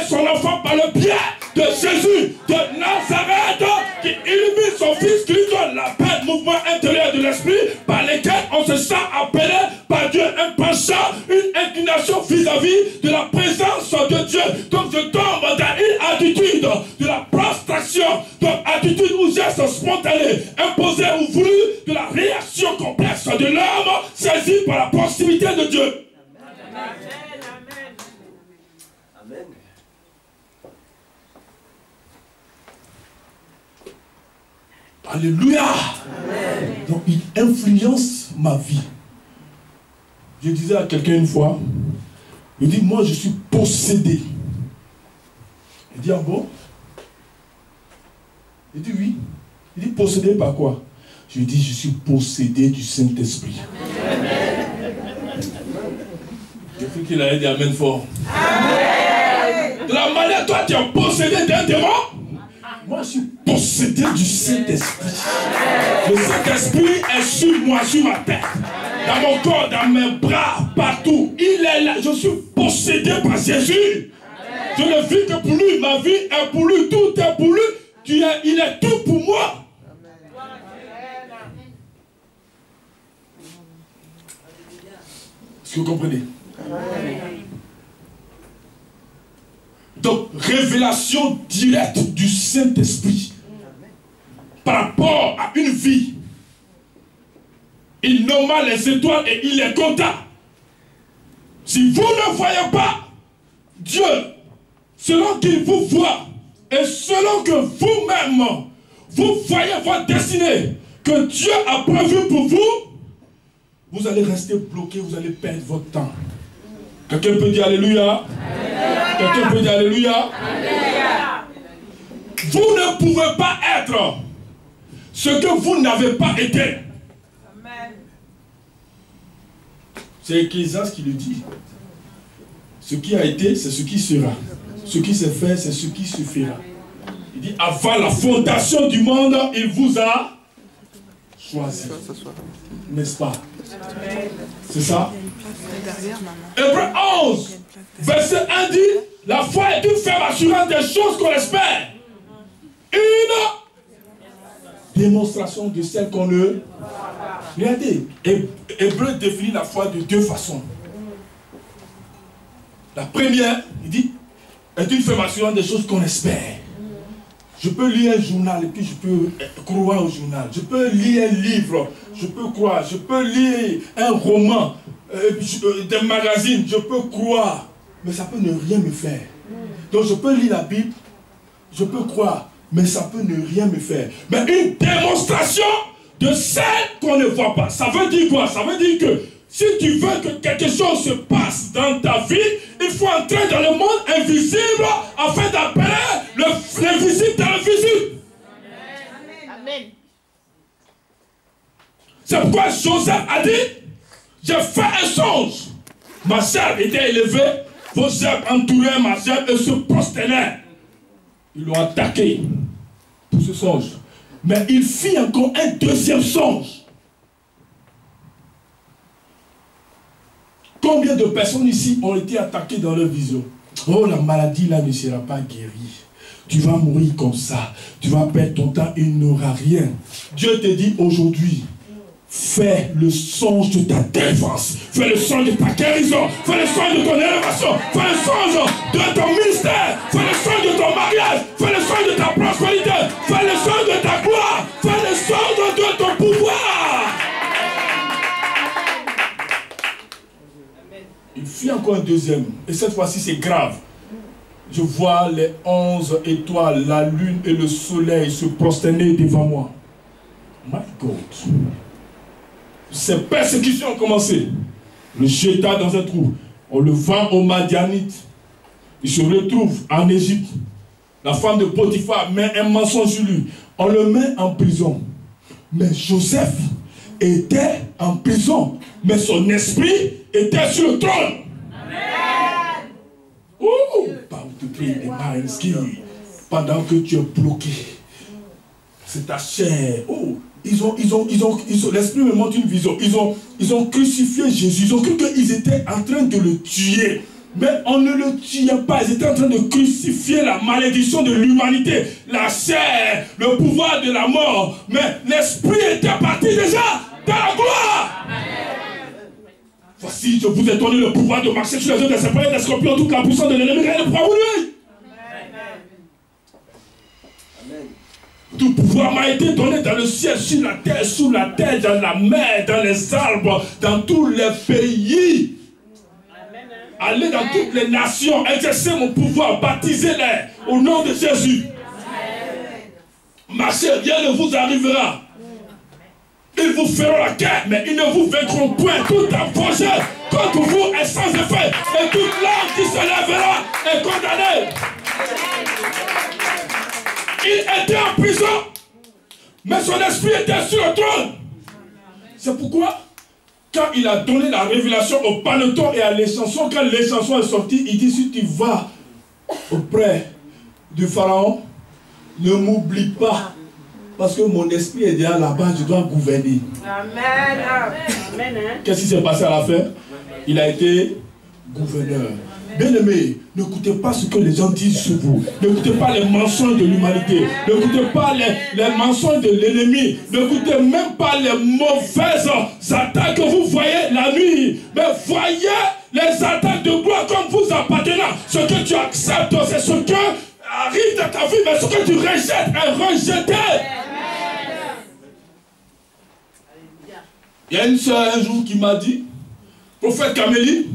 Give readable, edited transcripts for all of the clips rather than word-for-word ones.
son enfant par le biais de Jésus de Nazareth, qui illumine son fils, qui lui donne la paix, le mouvement intérieur de l'esprit, par lesquels on se sent appelé par Dieu, un penchant, une inclination vis-à-vis de la présence de Dieu. Donc je tombe dans une attitude de la prostration, donc attitude ou geste spontané, imposé ou voulu, de la réaction complexe de l'homme saisi par la proximité de Dieu. Amen. Amen. Alléluia. Amen. Donc il influence ma vie. Je disais à quelqu'un une fois, il dit, moi je suis possédé. Il dit, ah bon? Il dit, oui. Il dit, possédé par quoi? Je lui dis, je suis possédé du Saint-Esprit. J'ai cru qu'il allait dire amen fort. Amen. De la manière, toi tu es possédé d'un démon. Moi je suis possédé du Saint-Esprit. Le Saint-Esprit est sur moi, sur ma tête, dans mon corps, dans mes bras, partout. Il est là. Je suis possédé par Jésus. Je ne vis que pour lui. Ma vie est pour lui. Tout est pour lui. Il est tout pour moi. Est-ce que vous comprenez? Donc, révélation directe du Saint-Esprit par rapport à une vie. Il nomma les étoiles et il les compta. Si vous ne voyez pas Dieu selon qu'il vous voit et selon que vous-même vous voyez votre destinée que Dieu a prévue pour vous, vous allez rester bloqué, vous allez perdre votre temps. Quelqu'un peut dire Alléluia? Quelqu'un peut dire Alléluia? Vous ne pouvez pas être ce que vous n'avez pas été. C'est Ecclésiaste qui le dit. Ce qui a été, c'est ce qui sera. Ce qui s'est fait, c'est ce qui se fera. Il dit, avant la fondation du monde, il vous a choisi. N'est-ce pas? C'est ça? Hébreux 11, verset 1 dit, la foi est une ferme assurance des choses qu'on espère. Une démonstration de celle qu'on ne... Regardez, Hébreux définit la foi de deux façons. La première, il dit, est une ferme assurance des choses qu'on espère. Je peux lire un journal et puis je peux croire au journal. Je peux lire un livre, je peux croire. Je peux lire un roman, des magazines, je peux croire. Mais ça peut ne rien me faire. Donc je peux lire la Bible, je peux croire, mais ça peut ne rien me faire. Mais une démonstration de celle qu'on ne voit pas. Ça veut dire quoi? Ça veut dire que si tu veux que quelque chose se passe dans ta vie, il faut entrer dans le monde invisible afin d'appeler l'invisible dans le visible. Amen. C'est pourquoi Joseph a dit, j'ai fait un songe. Ma sœur était élevée, vos sœurs entouraient ma sœur et se prosternaient. Ils l'ont attaqué pour ce songe. Mais il fit encore un deuxième songe. Combien de personnes ici ont été attaquées dans leur vision? Oh, la maladie là ne sera pas guérie. Tu vas mourir comme ça. Tu vas perdre ton temps, il n'aura rien. Dieu te dit aujourd'hui, fais le songe de ta délivrance. Fais le songe de ta guérison. Fais le songe de ton élévation. Fais le songe de ton ministère. Fais le songe de ton mariage. Fais le songe de ta prospérité. Fais le songe de ta gloire. Fais le songe de ton pouvoir. Il fit encore un deuxième. Et cette fois-ci, c'est grave. Je vois les 11 étoiles, la lune et le soleil se prosterner devant moi. My God. Ces persécutions ont commencé. Le jeta dans un trou. On le vend aux Madianites. Il se retrouve en Égypte. La femme de Potiphar met un mensonge sur lui. On le met en prison. Mais Joseph était en prison. Mais son esprit était sur le trône. Amen. Oh, pendant que tu es bloqué. C'est ta chair. Oh. L'esprit me montre une vision. Ils ont crucifié Jésus. Ils ont cru qu'ils étaient en train de le tuer. Mais on ne le tuait pas. Ils étaient en train de crucifier la malédiction de l'humanité, la chair, le pouvoir de la mort. Mais l'esprit était parti déjà dans la gloire. Voici, je vous ai donné le pouvoir de marcher sur les œufs des serpents et des scorpions, toute la puissance de l'ennemi, rien ne pourra vous nuire. Tout pouvoir m'a été donné dans le ciel, sur la terre, sous la terre, dans la mer, dans les arbres, dans tous les pays. Allez dans toutes les nations, exercez mon pouvoir, baptisez-les au nom de Jésus. Marchez, rien ne vous arrivera. Ils vous feront la guerre, mais ils ne vous vaincront point. Tout approche contre vous est sans effet. Et toute langue qui se lèvera est condamnée. Il était en prison, mais son esprit était sur le trône. C'est pourquoi, quand il a donné la révélation au paneton et à l'échanson, quand l'échanson est sorti, il dit, si tu vas auprès du pharaon, ne m'oublie pas. Parce que mon esprit est déjà là-bas, je dois gouverner. Amen. Amen. Qu'est-ce qui s'est passé à la fin? Il a été gouverneur. Bien-aimés, n'écoutez pas ce que les gens disent sur vous. N'écoutez pas les mensonges de l'humanité. N'écoutez pas les mensonges de l'ennemi. N'écoutez même pas les mauvaises attaques que vous voyez la nuit. Mais voyez les attaques de gloire comme vous appartenant. Ce que tu acceptes, c'est ce que arrive dans ta vie, mais ce que tu rejettes est rejeté. Il y a une soeur un jour qui m'a dit, prophète Camélie,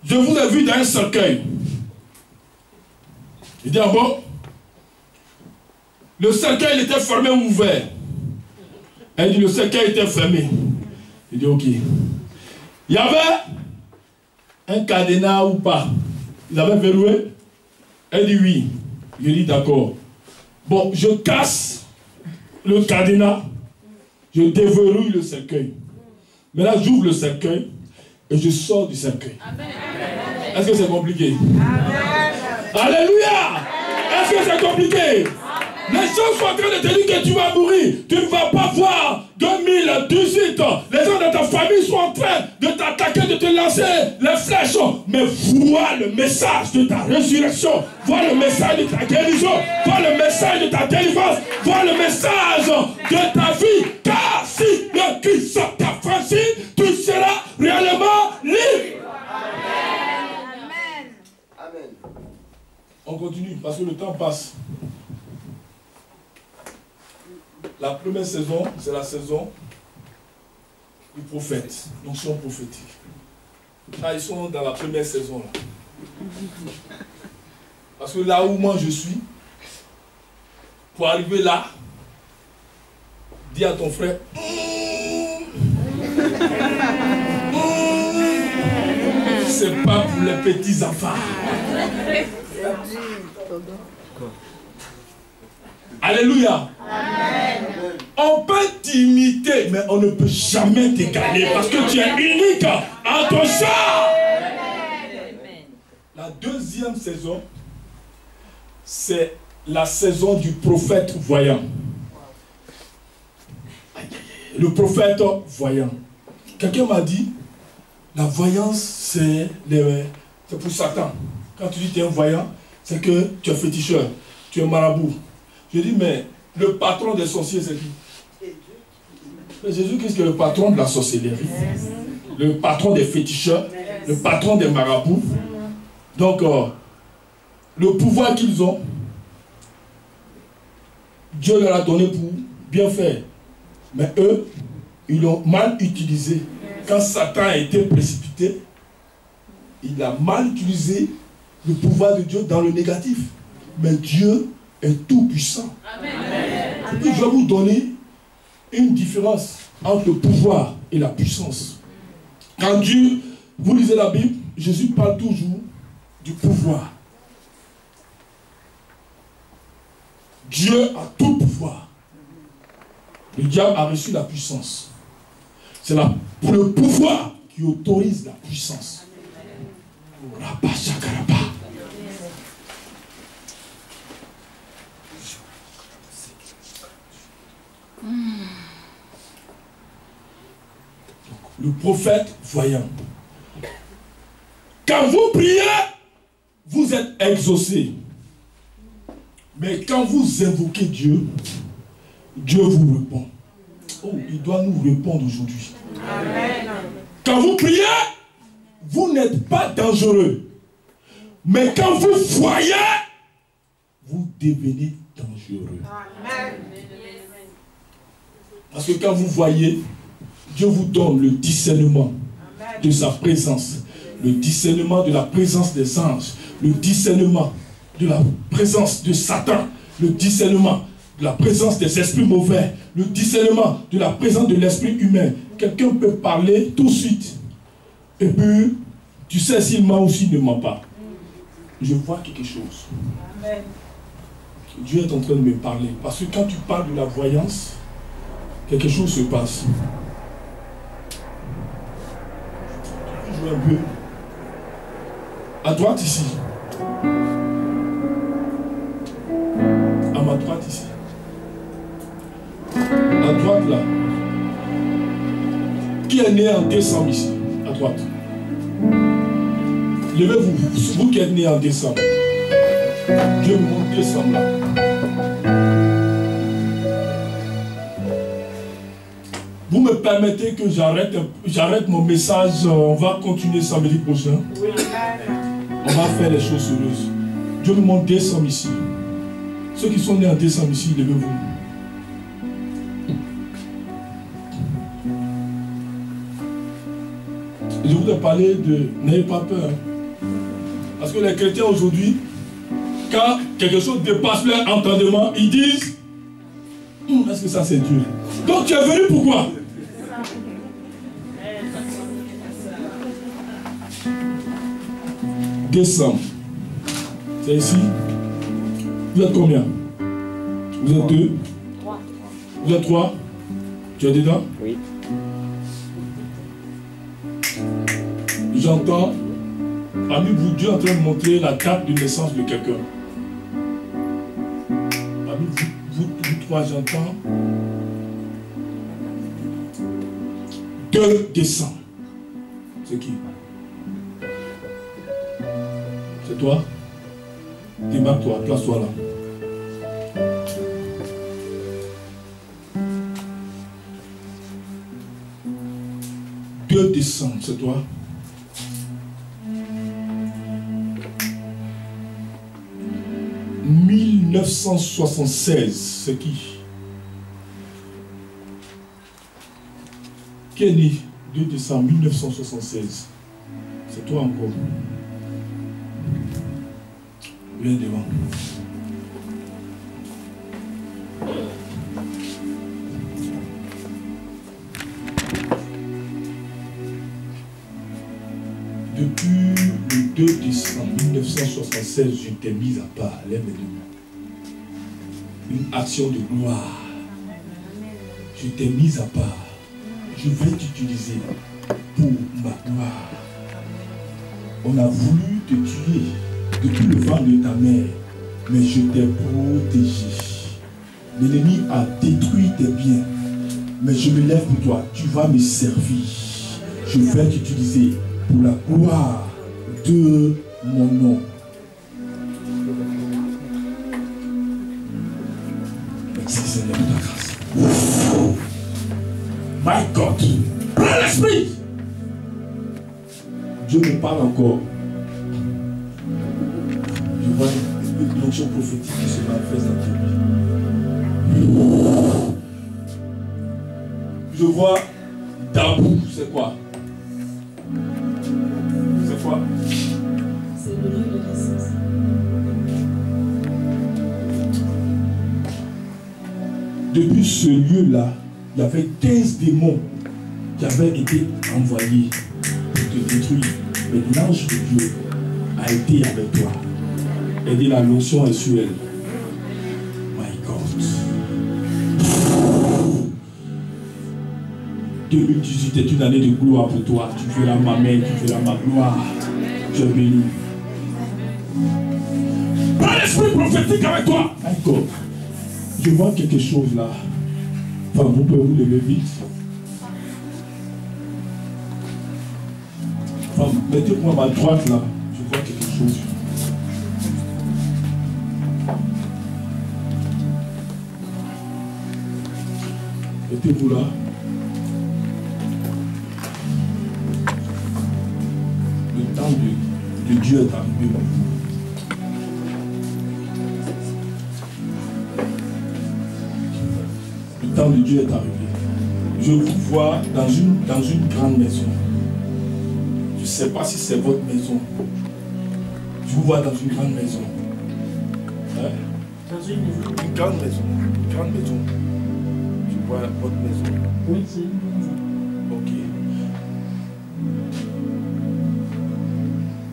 je vous ai vu dans un cercueil. Il dit, ah bon? Le cercueil était fermé ou ouvert? Elle dit, le cercueil était fermé. Il dit, ok. Il y avait un cadenas ou pas? Ils avaient verrouillé? Elle dit, oui. Je dis, d'accord. Bon, je casse le cadenas. Je déverrouille le cercueil. Maintenant, j'ouvre le cercueil et je sors du cercueil. Est-ce que c'est compliqué? Amen. Alléluia! Est-ce que c'est compliqué? Les gens sont en train de te dire que tu vas mourir. Tu ne vas pas voir 2018. Les gens de ta famille sont en train de t'attaquer, de te lancer les flèches. Mais vois le message de ta résurrection. Vois le message de ta guérison. Vois le message de ta délivrance. Vois le message de ta vie. Car si le Christ t'a franchi, tu seras réellement libre. Amen. Amen. On continue parce que le temps passe. La première saison, c'est la saison du prophète, l'onction prophétique. Là, ils sont dans la première saison. Là. Parce que là où moi je suis, pour arriver là, dis à ton frère, c'est pas pour les petits enfants. Alléluia. Amen. On peut t'imiter, mais on ne peut jamais t'égaler parce que tu es unique en ton genre. La deuxième saison, c'est la saison du prophète voyant. Le prophète voyant. Quelqu'un m'a dit, la voyance, c'est pour Satan. Quand tu dis que tu es un voyant, c'est que tu es féticheur, tu es marabout. Je dis, mais le patron des sorciers, c'est qui? Jésus-Christ est le patron de la sorcellerie, le patron des féticheurs, le patron des marabouts. Donc, le pouvoir qu'ils ont, Dieu leur a donné pour bien faire. Mais eux, ils l'ont mal utilisé. Quand Satan a été précipité, il a mal utilisé le pouvoir de Dieu dans le négatif. Mais Dieu est tout puissant. Et puis je vais vous donner une différence entre le pouvoir et la puissance. Quand Dieu, vous lisez la Bible, Jésus parle toujours du pouvoir. Dieu a tout pouvoir. Le diable a reçu la puissance. C'est le pouvoir qui autorise la puissance. Le prophète voyant. Quand vous priez, vous êtes exaucés. Mais quand vous invoquez Dieu, Dieu vous répond. Oh, il doit nous répondre aujourd'hui. Amen. Quand vous priez, vous n'êtes pas dangereux. Mais quand vous voyez, vous devenez dangereux. Amen. Parce que quand vous voyez, Dieu vous donne le discernement de sa présence. Le discernement de la présence des anges. Le discernement de la présence de Satan. Le discernement de la présence des esprits mauvais. Le discernement de la présence de l'esprit humain. Quelqu'un peut parler tout de suite. Et puis, tu sais s'il ment ou s'il ne ment pas. Je vois quelque chose. Amen. Dieu est en train de me parler. Parce que quand tu parles de la voyance, quelque chose se passe. Tu joues un peu. À droite ici. À ma droite ici. À droite là. Qui est né en décembre ici? À droite. Levez-vous, vous qui êtes né en décembre. Dieu me montre décembre là. Vous me permettez que j'arrête mon message. On va continuer samedi prochain. On va faire les choses sérieuses. Dieu me montre décembre ici. Ceux qui sont nés en décembre ici, levez-vous. Je voudrais parler de... N'ayez pas peur. Parce que les chrétiens aujourd'hui, quand quelque chose dépasse leur entendement, ils disent est-ce que ça c'est Dieu? Donc tu es venu pourquoi? Décembre. C'est ici. Vous êtes combien? Vous êtes 2? 3. Vous êtes 3? Tu es dedans? Oui. J'entends, parmi vous, Dieu est en train de montrer la date de naissance de quelqu'un. Parmi vous 3, j'entends 2 décembre. C'est qui? C'est toi? Démarre-toi, place-toi là. « 2 décembre, c'est toi? 1976, c'est qui? Qui est né 2 décembre 1976? C'est toi encore. Viens devant. Depuis le 2 décembre 1976, je t'ai mis à part. Lève les deux mains. Une action de gloire. Je t'ai mis à part. Je vais t'utiliser pour ma gloire. On a voulu te tuer depuis le ventre de ta mère, mais je t'ai protégé. L'ennemi a détruit tes biens, mais je me lève pour toi. Tu vas me servir. Je vais t'utiliser pour la gloire de mon nom. Merci Seigneur de ta grâce. My God, prends l'esprit. Dieu me parle encore. Je vois une onction prophétique qui se manifeste dans ta vie. Je vois Dabou, c'est quoi? C'est quoi? C'est le lieu de naissance. Depuis ce lieu-là, il y avait 15 démons qui avaient été envoyés pour te détruire. Mais l'ange de Dieu a été avec toi. Et dit la notion est sur elle. My God. 2018 est une année de gloire pour toi. Tu verras ma main, tu verras ma gloire. Tu es béni. Prends l'esprit prophétique avec toi. My God. Je vois quelque chose là. Enfin, vous pouvez vous lever vite. Mettez pour ma droite là, je vois quelque chose. Mettez-vous là. Le temps de Dieu est arrivé pour vous. Le temps de Dieu est arrivé. Je vous vois dans une grande maison. Je ne sais pas si c'est votre maison. Je vous vois dans une grande maison. Hein? Dans une maison. Une grande maison. Une grande maison. Je vois votre maison. Oui, c'est une maison. Ok.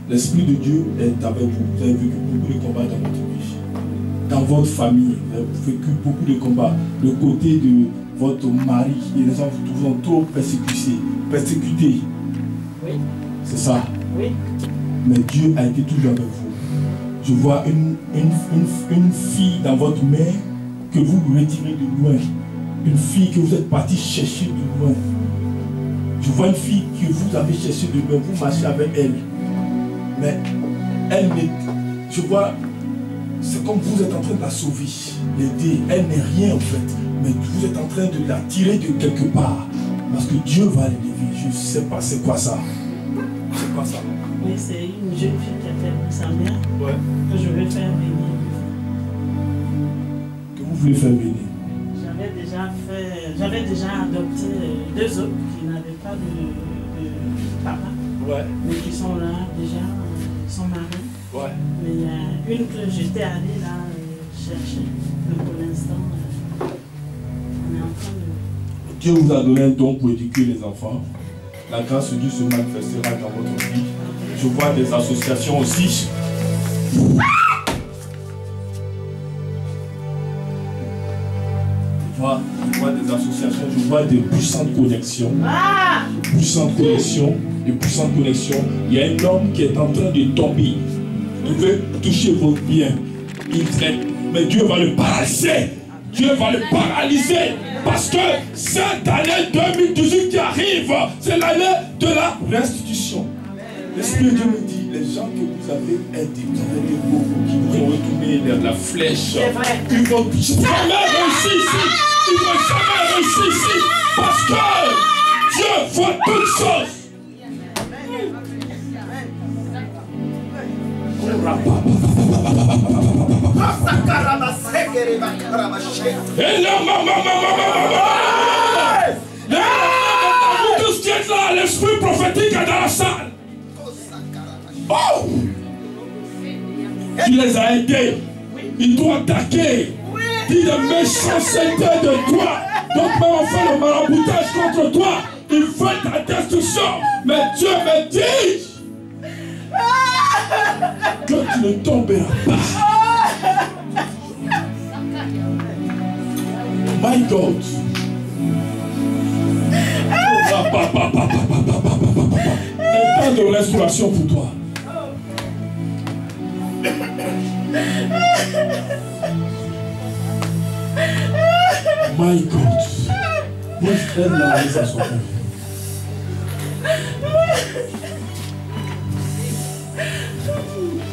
L'Esprit de Dieu est avec vous. Vous avez vécu beaucoup de combats dans votre vie. Dans votre famille, vous avez vécu beaucoup de combats. Le côté de votre mari et les gens vous ont trop persécutés. Oui. C'est ça. Oui. Mais Dieu a été toujours avec vous. Je vois une fille dans votre main que vous retirez de loin. Une fille que vous êtes parti chercher de loin. Je vois une fille que vous avez cherchée de loin. Vous marchez avec elle. Mais elle n'est... Je vois... C'est comme vous êtes en train de la sauver, l'aider. Elle n'est rien en fait. Mais vous êtes en train de la tirer de quelque part. Parce que Dieu va l'élever. Je ne sais pas c'est quoi ça. C'est quoi ça? Oui, c'est une jeune fille qui a perdu sa mère. Ouais. Que je vais faire venir. Que vous voulez faire venir? J'avais déjà adopté deux autres qui n'avaient pas de papa. Ouais. Mais qui sont là déjà, ils sont mariés. Ouais. Mais il y a une que j'étais allée là chercher. Mais pour l'instant, on est en train de... Dieu vous a donné un don pour éduquer les enfants. La grâce de Dieu se manifestera dans votre vie. Je vois des associations aussi. Je vois des associations, je vois des puissantes connexions. Puissantes connexions, des puissantes connexions. Il y a un homme qui est en train de tomber. Il veut toucher vos biens. Mais Dieu va le paralyser. Dieu va le paralyser. Parce que cette année 2018 qui arrive, c'est l'année de la restitution. L'Esprit de Dieu me dit, les gens que vous avez aidés, vous avez aidé beaucoup, qui vous ont retourné la flèche. Ils vont jamais réussir ici. Ils ne vont jamais réussir ici. Parce que Dieu voit toutes choses. Tout ce qui est là, l'esprit prophétique est dans la salle. Oh! Tu les as aidés. Ils t'ont attaqué. Dit de méchanceté de toi. Donc même on fait le maraboutage contre toi. Ils veulent ta destruction. Mais Dieu me dit que tu ne tomberas pas. My God. Un temps de restauration pour toi. My God. Moi, je aime la raison à son père.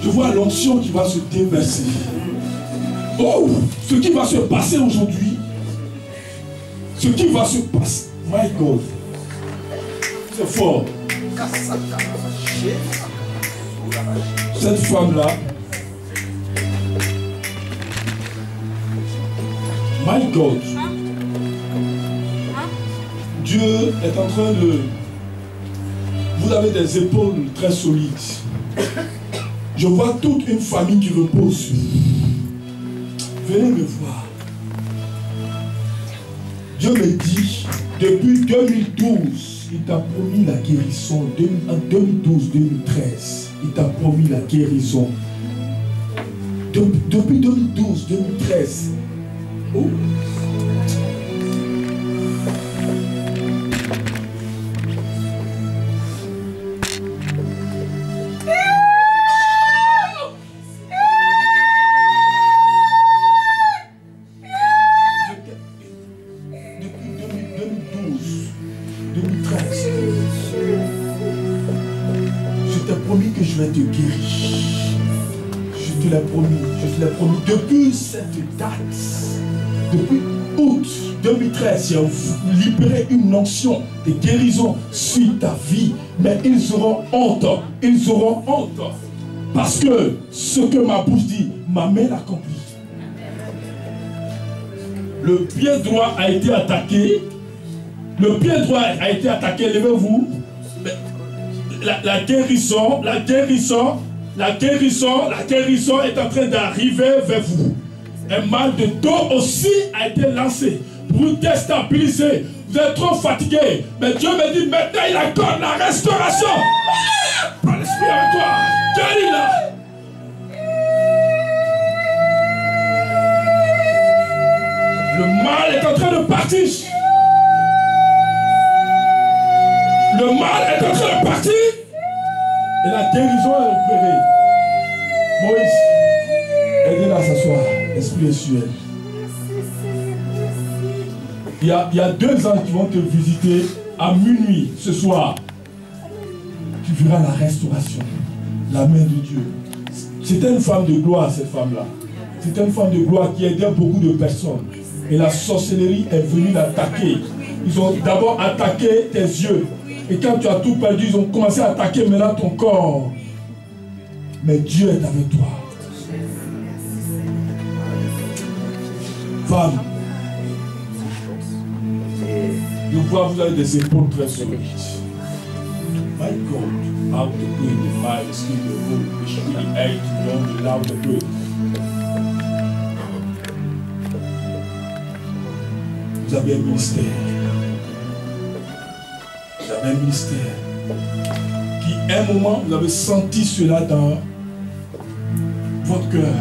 Je vois l'onction qui va se déverser. Oh, ce qui va se passer aujourd'hui. Ce qui va se passer. My God. C'est fort. Cette femme-là. My God. Dieu est en train de... Vous avez des épaules très solides. Je vois toute une famille qui repose. Venez me voir. Dieu me dit, depuis 2012, il t'a promis la guérison. En 2012-2013, il t'a promis la guérison. Depuis 2012-2013. Oh. te guérit. Je te l'ai promis. Depuis cette date, depuis août 2013, j'ai libéré une onction de guérison sur ta vie. Mais ils auront honte. Ils auront honte. Parce que ce que ma bouche dit, ma main l'accomplit. Le pied droit a été attaqué. Le pied droit a été attaqué. Levez-vous. La guérison est en train d'arriver vers vous. Un mal de dos aussi a été lancé pour vous déstabiliser. Vous êtes trop fatigué. Mais Dieu me dit maintenant il accorde la restauration. Prends l'esprit avec toi. Guéris-la. Le mal est en train de partir. Le mal est en train de partir. Et la guérison est opérée. Moïse, aidez-la à s'asseoir. L'esprit est sur elle. Il y a 2 ans qui vont te visiter à minuit ce soir. Tu verras la restauration, la main de Dieu. C'était une femme de gloire, cette femme-là. C'était une femme de gloire qui aidait beaucoup de personnes. Et la sorcellerie est venue l'attaquer. Ils ont d'abord attaqué tes yeux. Et quand tu as tout perdu, ils ont commencé à attaquer maintenant ton corps. Mais Dieu est avec toi. Femme, je vois vous avez des épaules très solides. My God, how to pray the fire, the spirit, the road, the street, the air, the long, the loud, the good. Vous avez un ministère. Vous avez un ministère. Qui, à un moment, vous avez senti cela dans votre cœur.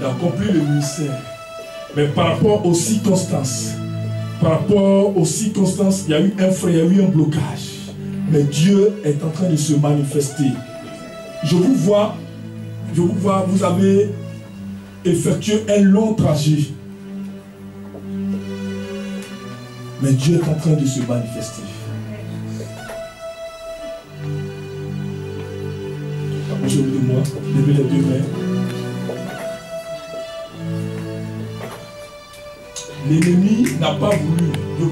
D'accomplir le ministère. Mais par rapport aux circonstances, il y a eu un frein, il y a eu un blocage. Mais Dieu est en train de se manifester. Je vous vois, vous avez effectué un long trajet. Mais Dieu est en train de se manifester. Approchez-vous de moi, levez les 2 mains. L'ennemi n'a pas voulu. Je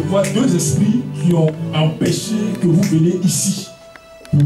vois 2 esprits qui ont empêché que vous veniez ici. Pour